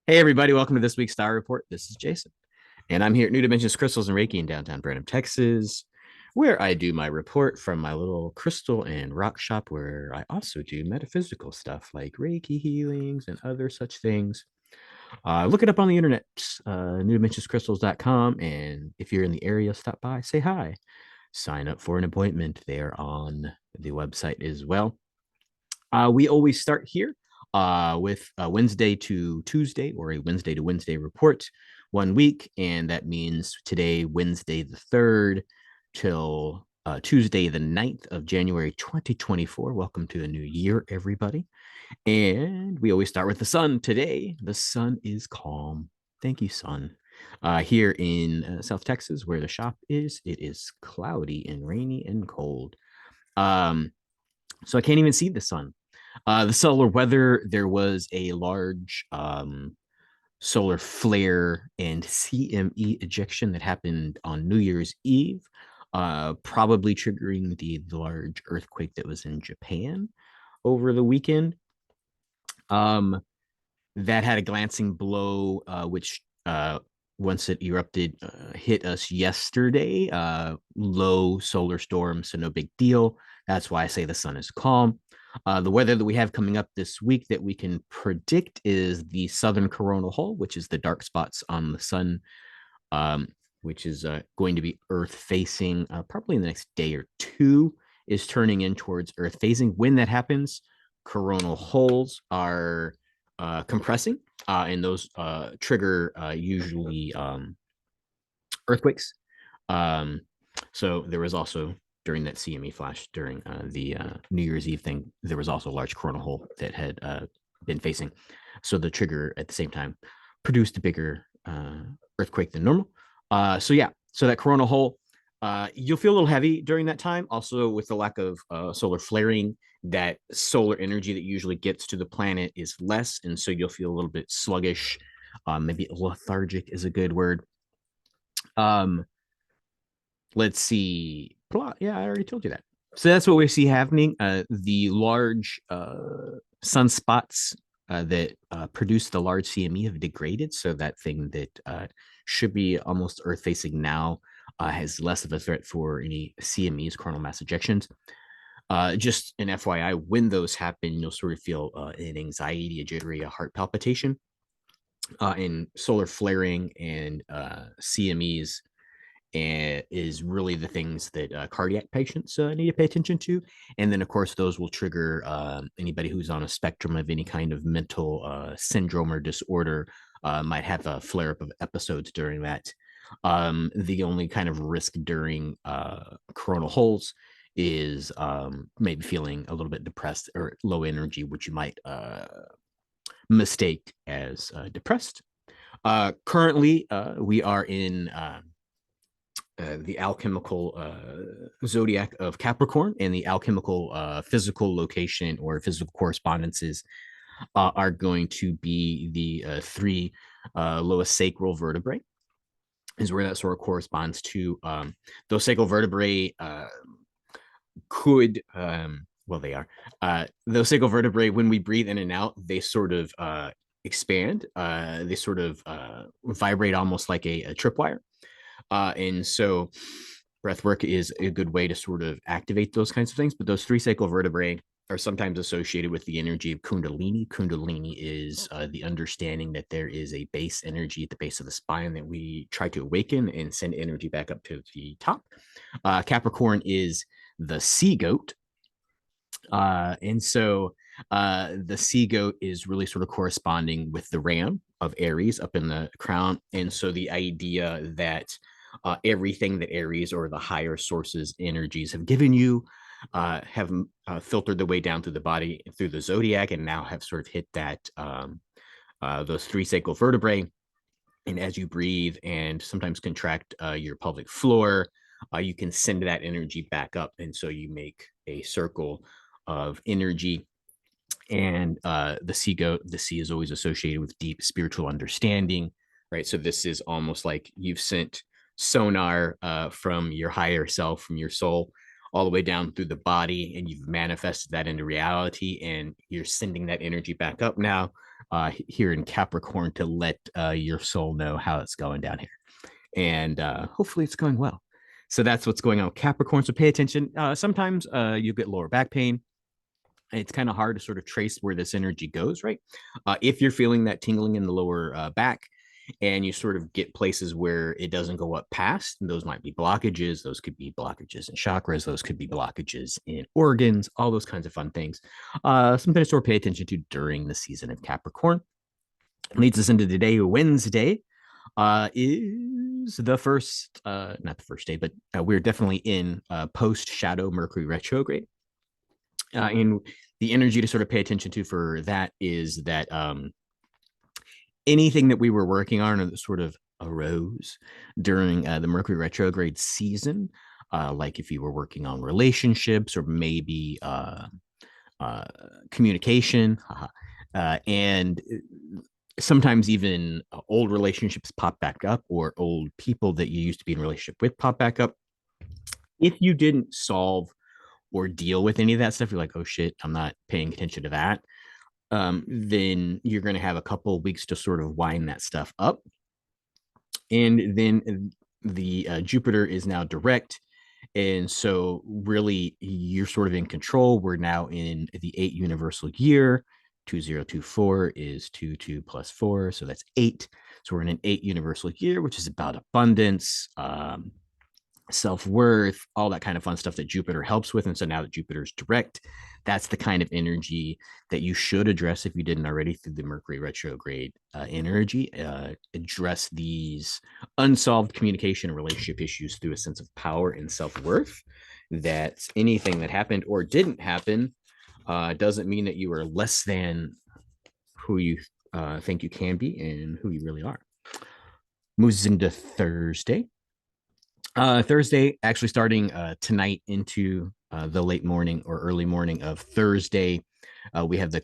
Hey, everybody, welcome to this week's Star Report. This is Jason, and I'm here at New Dimensions Crystals and Reiki in downtown Branham, Texas, where I do my report from my little crystal and rock shop, where I also do metaphysical stuff like Reiki healings and other such things. Look it up on the internet, newdimensionscrystals.com, and if you're in the area, stop by, say hi, sign up for an appointment there on the website as well. We always start here with a Wednesday to Tuesday or a Wednesday to Wednesday report 1 week. And that means today, Wednesday the 3rd, till Tuesday the 9th of January 2024. Welcome to a new year, everybody. And we always start with the sun. Today, the sun is calm. Thank you, sun. Here in South Texas, where the shop is, it is cloudy and rainy and cold. Um, so I can't even see the sun. The solar weather, there was a large solar flare and CME ejection that happened on New Year's Eve, probably triggering the large earthquake that was in Japan over the weekend. Um, that had a glancing blow, which once it erupted, hit us yesterday. Low solar storm, so no big deal. That's why I say the sun is calm. The weather that we have coming up this week that we can predict is the southern coronal hole, which is the dark spots on the sun, um, which is going to be Earth facing probably in the next day or two, is turning in towards Earth facing. When that happens, coronal holes are compressing, and those trigger usually earthquakes. Um, so there was also during that CME flash during the New Year's Eve thing, there was also a large coronal hole that had been facing. So the trigger at the same time produced a bigger earthquake than normal. So yeah, so that coronal hole, you'll feel a little heavy during that time. Also, with the lack of solar flaring, that solar energy that usually gets to the planet is less, and so you'll feel a little bit sluggish. Maybe lethargic is a good word. Um, let's see. Yeah, I already told you that. So that's what we see happening. The large sunspots that produce the large CME have degraded. So that thing that should be almost Earth facing now has less of a threat for any CMEs, coronal mass ejections. Just an FYI, when those happen, you'll sort of feel an anxiety, a jittery, a heart palpitation. In solar flaring and CMEs, and is really the things that cardiac patients need to pay attention to. And then, of course, those will trigger anybody who's on a spectrum of any kind of mental syndrome or disorder might have a flare up of episodes during that. The only kind of risk during coronal holes is maybe feeling a little bit depressed or low energy, which you might mistake as depressed. Currently, we are in the alchemical zodiac of Capricorn, and the alchemical physical location or physical correspondences are going to be the three lowest sacral vertebrae, is where that sort of corresponds to. Those sacral vertebrae could, well, they are. Those sacral vertebrae, when we breathe in and out, they sort of expand. They sort of vibrate almost like a tripwire. And so breath work is a good way to sort of activate those kinds of things. But those three sacral vertebrae are sometimes associated with the energy of Kundalini. Kundalini is the understanding that there is a base energy at the base of the spine that we try to awaken and send energy back up to the top. Capricorn is the sea goat. And so the sea goat is really sort of corresponding with the ram of Aries up in the crown. And so the idea that everything that Aries or the higher sources energies have given you have filtered the way down through the body through the zodiac, and now have sort of hit that those three sacral vertebrae. And as you breathe and sometimes contract your pelvic floor, you can send that energy back up, and so you make a circle of energy. And the sea goat, the sea is always associated with deep spiritual understanding, right? So this is almost like you've sent sonar from your higher self, from your soul, all the way down through the body, and you've manifested that into reality, and you're sending that energy back up now here in Capricorn to let your soul know how it's going down here. And hopefully it's going well. So that's what's going on with Capricorn. So pay attention. Sometimes you get lower back pain. It's kind of hard to sort of trace where this energy goes, right? If you're feeling that tingling in the lower back and you sort of get places where it doesn't go up past, those might be blockages. Those could be blockages in chakras. Those could be blockages in organs, all those kinds of fun things. Something to sort of pay attention to during the season of Capricorn. Leads us into today, Wednesday, is the first, not the first day, but we're definitely in post shadow Mercury retrograde. And the energy to sort of pay attention to for that is that anything that we were working on or that sort of arose during the Mercury retrograde season, like if you were working on relationships or maybe communication, and sometimes even old relationships pop back up or old people that you used to be in a relationship with pop back up. If you didn't solve or deal with any of that stuff, you're like, oh shit, I'm not paying attention to that. Then you're going to have a couple of weeks to sort of wind that stuff up. And then the Jupiter is now direct. And so, really, you're sort of in control. We're now in the 8 universal year. 2024 is 2, 2 plus 4. So that's 8. So we're in an 8 universal year, which is about abundance, self-worth, all that kind of fun stuff that Jupiter helps with. And so now that Jupiter's direct, that's the kind of energy that you should address if you didn't already through the Mercury retrograde energy. Address these unsolved communication and relationship issues through a sense of power and self-worth. That anything that happened or didn't happen doesn't mean that you are less than who you think you can be and who you really are. Moves into Thursday. Thursday, actually starting tonight into the late morning or early morning of Thursday, we have the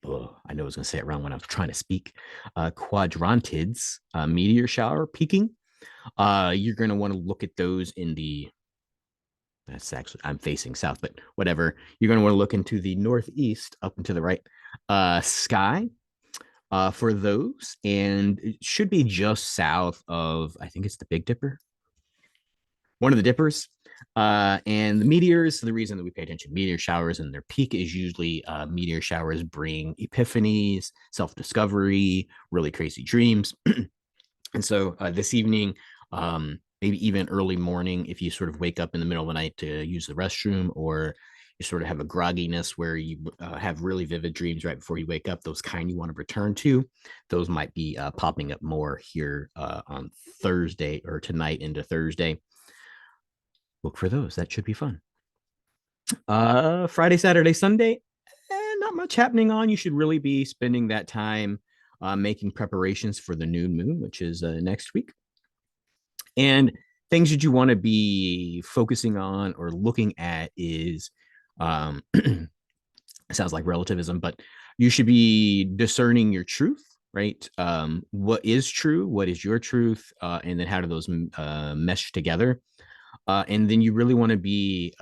I know I was going to say it wrong when I was trying to speak. Quadrantids meteor shower peaking. You're going to want to look at those in the. That's actually I'm facing south, but whatever. You're going to want to look into the northeast, up and to the right, sky. For those, and it should be just south of, I think it's the Big Dipper, one of the dippers. And the meteors, the reason that we pay attention to meteor showers and their peak is usually meteor showers bring epiphanies, self-discovery, really crazy dreams. And so this evening, maybe even early morning, if you sort of wake up in the middle of the night to use the restroom, or you sort of have a grogginess where you have really vivid dreams right before you wake up, those kind you want to return to, those might be popping up more here on Thursday or tonight into Thursday. Look for those. That should be fun. Friday, Saturday, Sunday, not much happening on. You should really be spending that time making preparations for the new moon, which is next week. And things that you want to be focusing on or looking at is, it sounds like relativism, but you should be discerning your truth, right? What is true? What is your truth? And then how do those mesh together? And then you really want to be,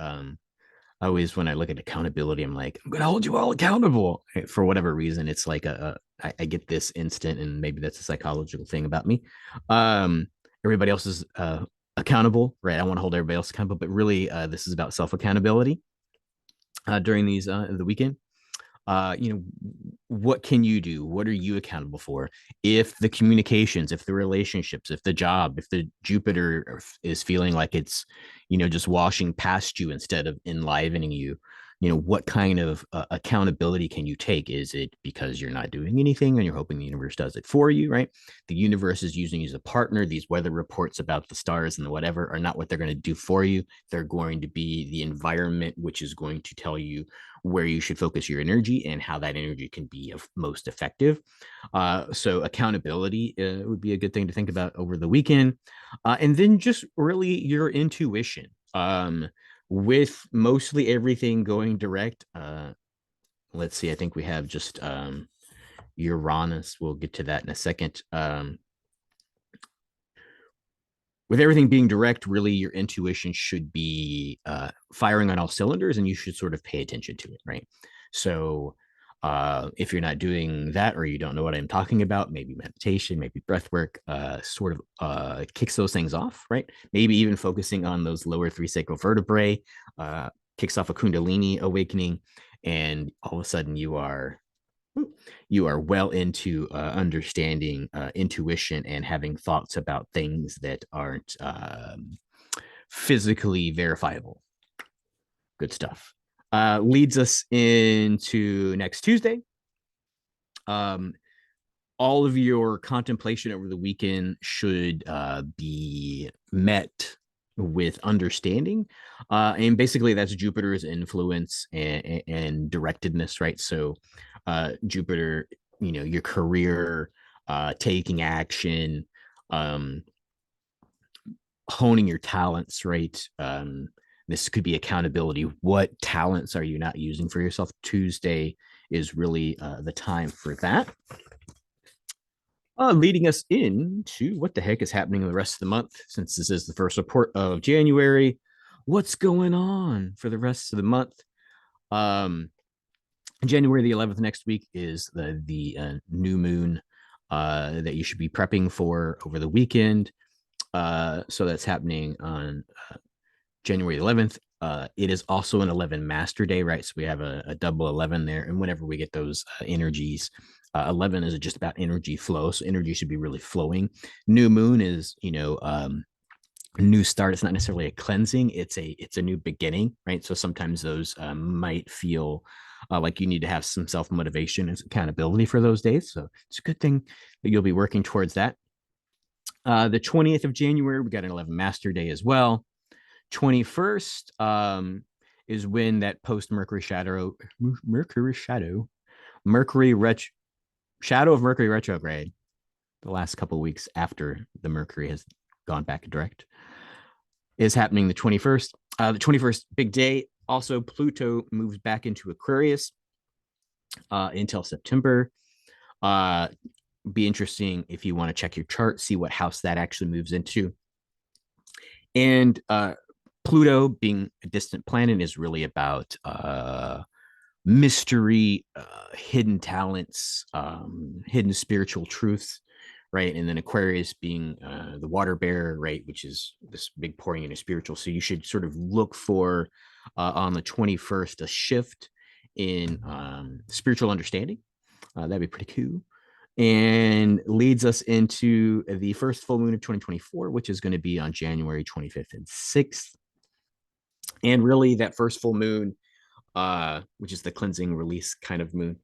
always when I look at accountability, I'm like, I'm going to hold you all accountable for whatever reason. It's like I get this instant, and maybe that's a psychological thing about me. Everybody else is accountable, right? I want to hold everybody else accountable, but really this is about self-accountability during these the weekend. What can you do? What are you accountable for? If the communications, if the relationships, if the job, if the Jupiter is feeling like it's, just washing past you instead of enlivening you, what kind of accountability can you take? Is it because you're not doing anything and you're hoping the universe does it for you, right? The universe is using you as a partner. These weather reports about the stars and the whatever are not what they're going to do for you. They're going to be the environment, which is going to tell you where you should focus your energy and how that energy can be most effective. So accountability would be a good thing to think about over the weekend. And then just really your intuition. With mostly everything going direct, let's see, I think we have just Uranus. We'll get to that in a second. With everything being direct, really your intuition should be firing on all cylinders, and you should sort of pay attention to it, right? So If you're not doing that or you don't know what I'm talking about, maybe meditation, maybe breath work, sort of kicks those things off, right? Maybe even focusing on those lower three sacral vertebrae kicks off a Kundalini awakening, and all of a sudden you are well into understanding intuition and having thoughts about things that aren't physically verifiable. Good stuff. Leads us into next Tuesday. Um, all of your contemplation over the weekend should be met with understanding. And basically, that's Jupiter's influence and directedness, right? So, Jupiter, your career, taking action, um, honing your talents, right? This could be accountability. What talents are you not using for yourself? Tuesday is really the time for that. Leading us into what the heck is happening the rest of the month, since this is the first report of January. What's going on for the rest of the month? Um, January the 11th next week is the new moon that you should be prepping for over the weekend. So that's happening on January 11th. It is also an 11 master day, right? So we have a double 11 there. And whenever we get those energies, 11 is just about energy flow. So energy should be really flowing. New moon is, a new start. It's not necessarily a cleansing. It's a new beginning, right? So sometimes those might feel like you need to have some self motivation and accountability for those days. So it's a good thing that you'll be working towards that. The 20th of January, we got an 11 master day as well. 21st is when that post Mercury shadow of Mercury retrograde, the last couple of weeks after the Mercury has gone back direct, is happening the 21st. The 21st, big day. Also, Pluto moves back into Aquarius until September. Be interesting if you want to check your chart, see what house that actually moves into. And Pluto, being a distant planet, is really about mystery, hidden talents, hidden spiritual truths, right? And then Aquarius being the water bearer, right, which is this big pouring into spiritual. So you should sort of look for on the 21st a shift in spiritual understanding. That'd be pretty cool. And leads us into the first full moon of 2024, which is going to be on January 25th and 6th. And really, that first full moon, which is the cleansing release kind of moon,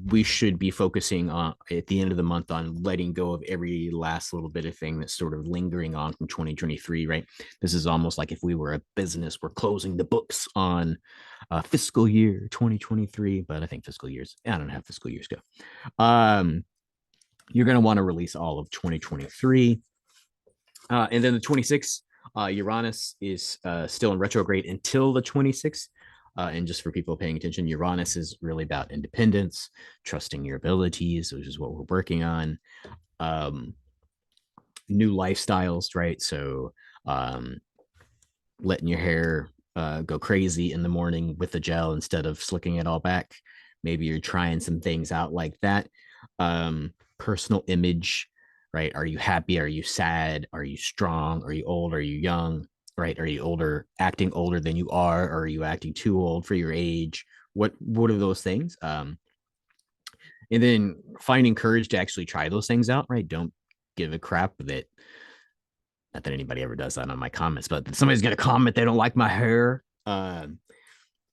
we should be focusing on at the end of the month on letting go of every last little bit of thing that's sort of lingering on from 2023, right? This is almost like if we were a business, we're closing the books on fiscal year 2023, but I think I don't know how fiscal years go. You're going to want to release all of 2023. And then the 26th, Uranus is still in retrograde until the 26th. And just for people paying attention, Uranus is really about independence, trusting your abilities, which is what we're working on. New lifestyles, right? So letting your hair go crazy in the morning with the gel instead of slicking it all back. Maybe you're trying some things out like that. Personal image, right? Are you happy? Are you sad? Are you strong? Are you old? Are you young? Right? Are you older, acting older than you are? Or are you acting too old for your age? What are those things? And then finding courage to actually try those things out, right? Don't give a crap that, not that anybody ever does that on my comments, but somebody's gonna comment they don't like my hair. And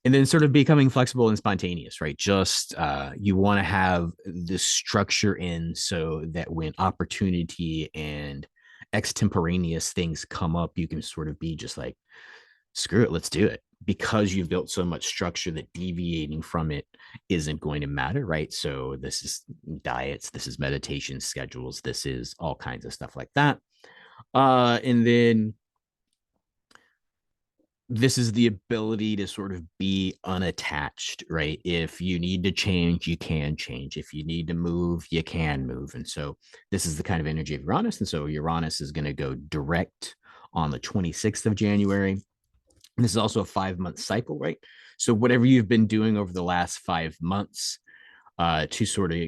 then sort of becoming flexible and spontaneous, right? Just you want to have this structure in so that when opportunity and extemporaneous things come up, you can sort of be just like, screw it, let's do it. Because you've built so much structure that deviating from it isn't going to matter, right? So this is diets, this is meditation schedules, this is all kinds of stuff like that. And then this is the ability to sort of be unattached, right? If you need to change, you can change. If you need to move, you can move. And so this is the kind of energy of Uranus. And so Uranus is going to go direct on the 26th of January. And this is also a 5-month cycle, right? So whatever you've been doing over the last 5 months to sort of,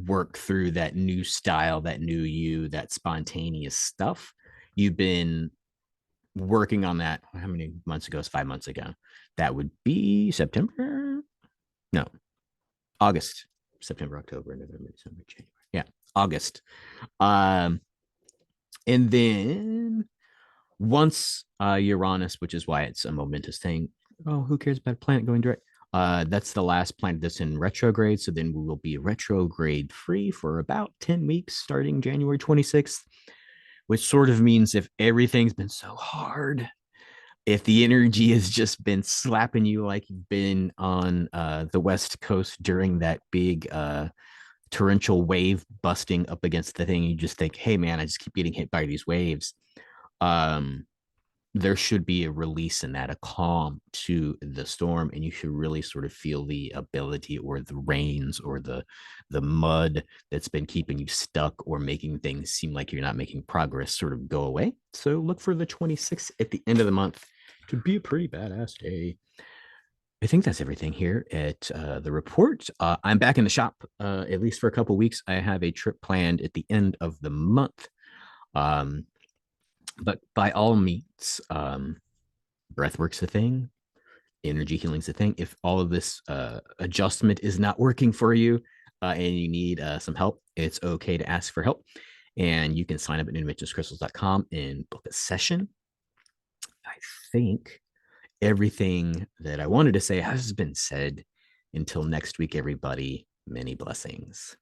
work through that new style, that new you, that spontaneous stuff, you've been working on that. How many months ago? It's 5 months ago. That would be September. No, August, September, October, November, December, January. Yeah, August. Um, and then once Uranus, which is why it's a momentous thing. Oh, who cares about a planet going direct? That's the last planet that's in retrograde. So then we will be retrograde free for about 10 weeks starting January 26th, which sort of means if everything's been so hard, if the energy has just been slapping you like you've been on the West Coast during that big torrential wave busting up against the thing, you just think, hey, man, I just keep getting hit by these waves. Um, there should be a release in that, a calm to the storm, and you should really sort of feel the ability or the rains or the mud that's been keeping you stuck or making things seem like you're not making progress sort of go away. So look for the 26th at the end of the month to be a pretty badass day. I think that's everything here at the report. I'm back in the shop at least for a couple weeks. I have a trip planned at the end of the month. Um, but by all means, breathwork's a thing, energy healing's a thing. If all of this adjustment is not working for you and you need some help, it's okay to ask for help. And you can sign up at newdimensionscrystals.com and book a session. I think everything that I wanted to say has been said. Until next week, everybody, many blessings.